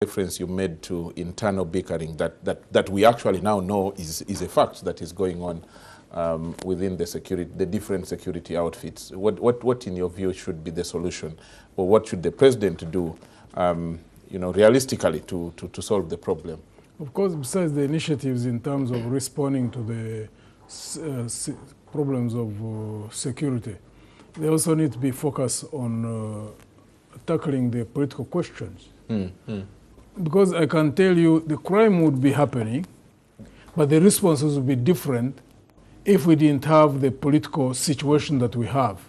reference you made to internal bickering that we actually now know is a fact that is going on within the different security outfits. What in your view should be the solution, or what should the president do, realistically to solve the problem? Of course, besides the initiatives in terms of responding to the problems of security, they also need to be focused on tackling the political questions. Because I can tell you the crime would be happening, but the responses would be different if we didn't have the political situation that we have.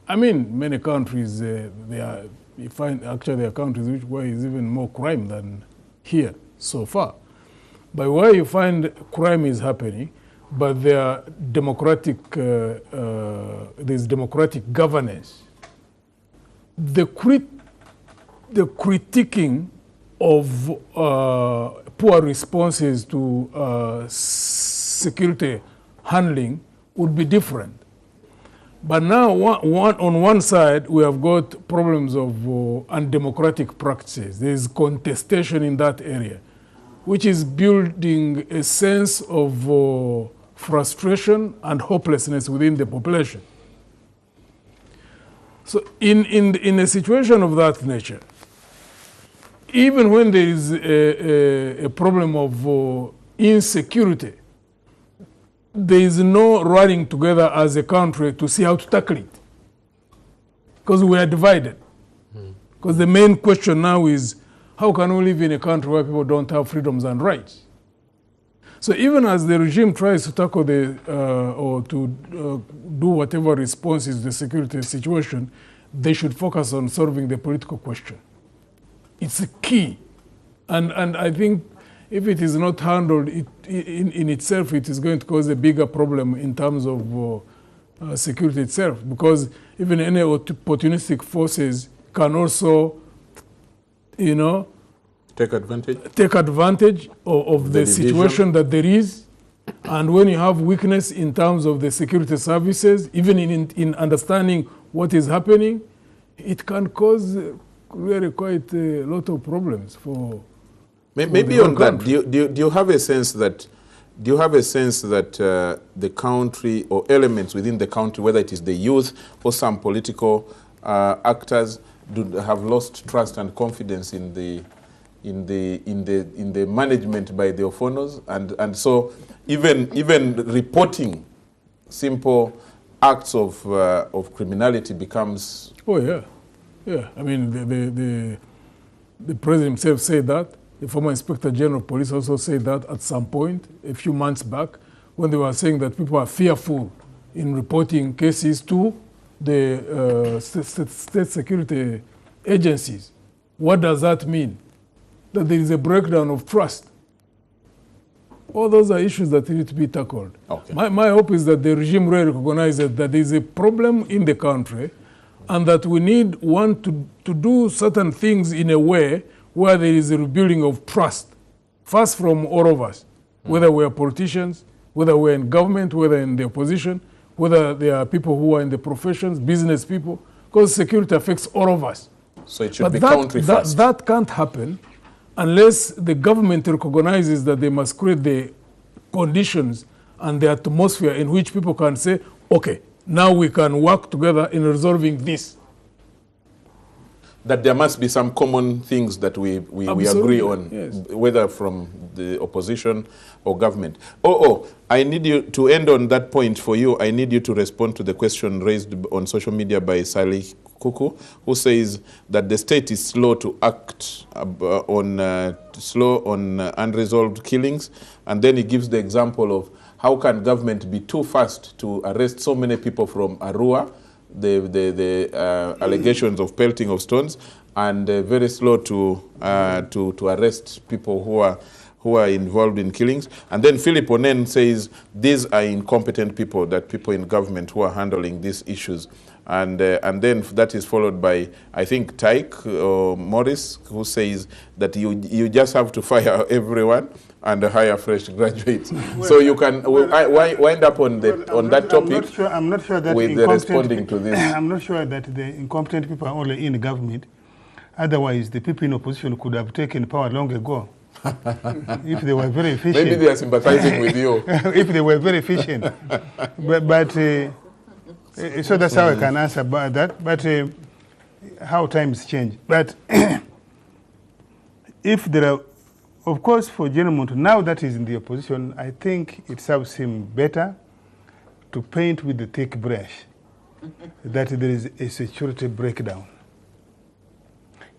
I mean, many countries, you find actually there are countries where there's even more crime than here so far. But where you find crime is happening, but there are there's democratic governance. The critiquing of poor responses to security handling would be different. But now, on one side, we have got problems of undemocratic practices. There is contestation in that area, which is building a sense of frustration and hopelessness within the population. So in a situation of that nature, even when there is a problem of insecurity, there is no rallying together as a country to see how to tackle it, because we are divided. Because the main question now is, how can we live in a country where people don't have freedoms and rights? So even as the regime tries to tackle or to do whatever responses to the security situation, they should focus on solving the political question. It's a key. And I think if it is not handled in itself, it is going to cause a bigger problem in terms of security itself, because even any opportunistic forces can also, take advantage of the situation that there is. And when you have weakness in terms of the security services, even in understanding what is happening, it can cause really quite a lot of problems for maybe on that. Do you have a sense that the country or elements within the country, whether it is the youth or some political actors, have lost trust and confidence in the management by the Ofwonos, and so even reporting simple acts of criminality becomes... Oh yeah. I mean, the president himself said that. The former Inspector General of Police also said that at some point a few months back, when they were saying that people are fearful in reporting cases to the state security agencies. What does that mean? That there is a breakdown of trust. All those are issues that need to be tackled. Okay. My hope is that the regime really recognizes that there is a problem in the country, and that we need to do certain things in a way where there is a rebuilding of trust, first from all of us, whether we are politicians, whether we're in government, whether in the opposition, whether there are people who are in the professions, business people, because security affects all of us. So it should be country first. That can't happen unless the government recognizes that they must create the conditions and the atmosphere in which people can say, okay, now we can work together in resolving this. That there must be some common things that we agree on, yes. Whether from the opposition or government. I need you to end on that point for you. I need you to respond to the question raised on social media by Salih Kuku, who says that the state is slow to act on unresolved killings. And then he gives the example of how can government be too fast to arrest so many people from Arua, the allegations of pelting of stones, and very slow to arrest people who are involved in killings. And then Philip Onen says these are incompetent people, that people in government who are handling these issues. And then that is followed by, I think, Tyke or Morris, who says that you just have to fire everyone and hire fresh graduates. Well, so you can wind up on that topic. I'm not sure that with responding to this. I'm not sure that the incompetent people are only in government. Otherwise, the people in opposition could have taken power long ago. If they were very efficient. Maybe they are sympathizing with you. If they were very efficient. But so that's how I can answer about that. But how times change. But if there are, of course, for General Muntu, now that he's in the opposition, I think it serves him better to paint with the thick brush that there is a security breakdown.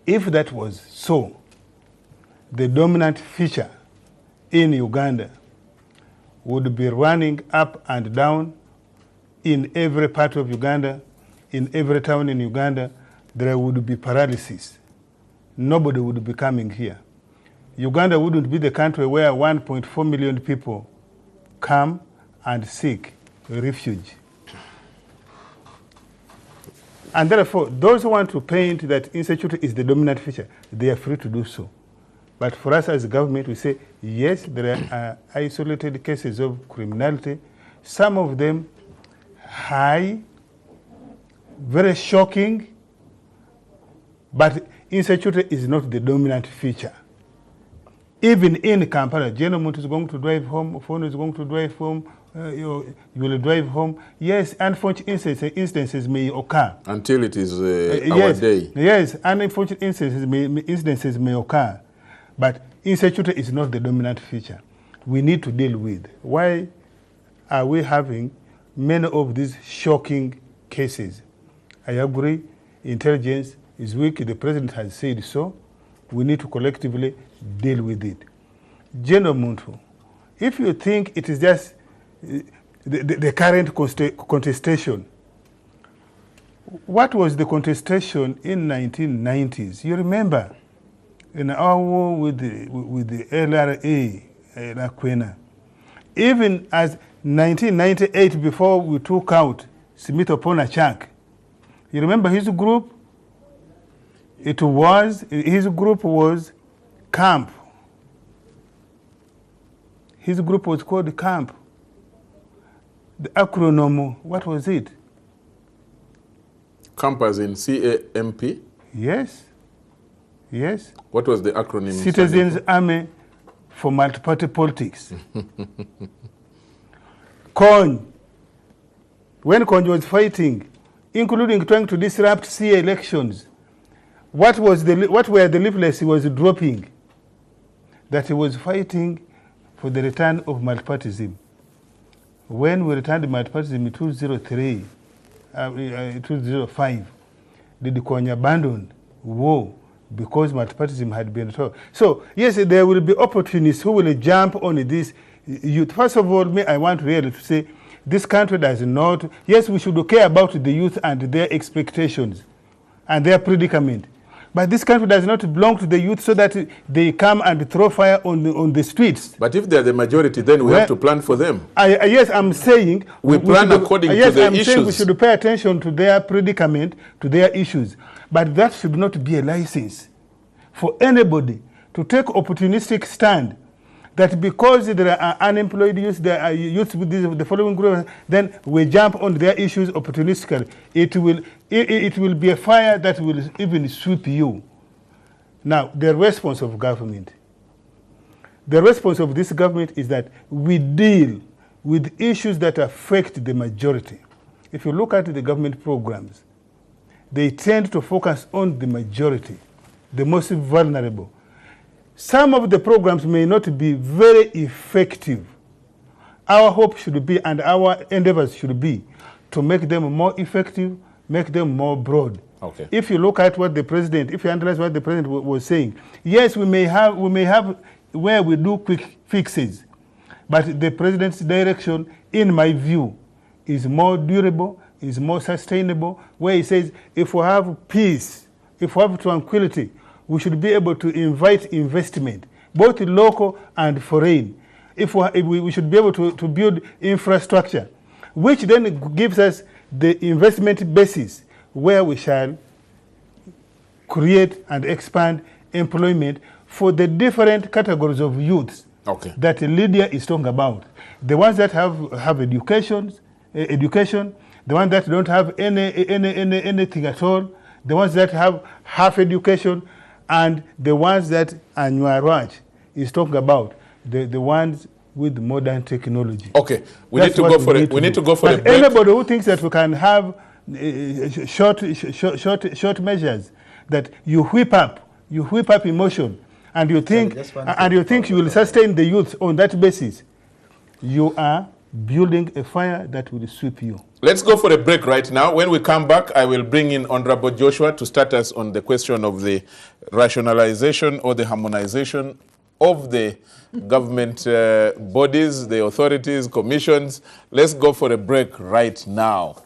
If that was so, the dominant feature in Uganda would be running up and down in every part of Uganda, in every town in Uganda. There would be paralysis. Nobody would be coming here. Uganda wouldn't be the country where 1.4 million people come and seek refuge. And therefore, those who want to paint that insecurity is the dominant feature, they are free to do so. But for us as a government, we say, yes, there are isolated cases of criminality, some of them high, very shocking, but insecurity is not the dominant feature. Even in Kampala, General Muntu is going to drive home, Ofwono is going to drive home, you will drive home. Yes, unfortunate instances may occur. Until it is our day. Yes, unfortunate instances may occur. But insecurity is not the dominant feature. We need to deal with. Why are we having many of these shocking cases? I agree, intelligence is weak. The president has said so. We need to collectively deal with it. General Muntu, if you think it is just the current contestation, what was the contestation in 1990s? You remember, in our war with the LRA, Lakwena, even as 1998, before we took out Smith upon a chunk, you remember his group? His group was CAMP. His group was called CAMP. The acronym, what was it? CAMP as in C-A-M-P? Yes. Yes. What was the acronym? Citizens Army for Multi-Party Politics. Kony. When Kony was fighting, including trying to disrupt CA elections, what were the leaflets he was dropping? That he was fighting for the return of multipartyism. When we returned multipartyism in 2003, 2005, did Kony abandon war because multipartyism had been told? So, yes, there will be opportunists who will jump on this youth. First of all, I want really to say, this country does not, yes, we should care about the youth and their expectations and their predicament. But this country does not belong to the youth so that they come and throw fire on the streets. But if they're the majority, then we have to plan for them. Yes, I'm saying... We plan according to the issues. Yes, I'm saying we should pay attention to their predicament, to their issues. But that should not be a license for anybody to take opportunistic stand that because there are unemployed youth, there are youth with the following group, then we jump on their issues opportunistically. It will be a fire that will even sweep you. Now, the response of government. The response of this government is that we deal with issues that affect the majority. If you look at the government programs, they tend to focus on the majority, the most vulnerable. Some of the programs may not be very effective. Our hope should be, and our endeavors should be, to make them more effective, make them more broad. Okay. If you look at what the president, if you analyze what the president was saying, yes, we may have where we do quick fixes, but the president's direction, in my view, is more durable, is more sustainable, where he says, if we have peace, if we have tranquility, we should be able to invite investment, both local and foreign. If we should be able to build infrastructure, which then gives us the investment basis where we shall create and expand employment for the different categories of youths that Lydia is talking about. The ones that have education, the ones that don't have anything at all, the ones that have half education, and the ones that Anwar Raj is talking about, the ones with modern technology. Okay, we need to go for it. We need to go for a break. Anybody who thinks that we can have short measures, that you whip up emotion, and you think you will sustain the youth on that basis, you are building a fire that will sweep you. Let's go for a break right now. When we come back, I will bring in Honorable Joshua to start us on the question of the rationalization or the harmonization of the government bodies, the authorities, commissions. Let's go for a break right now.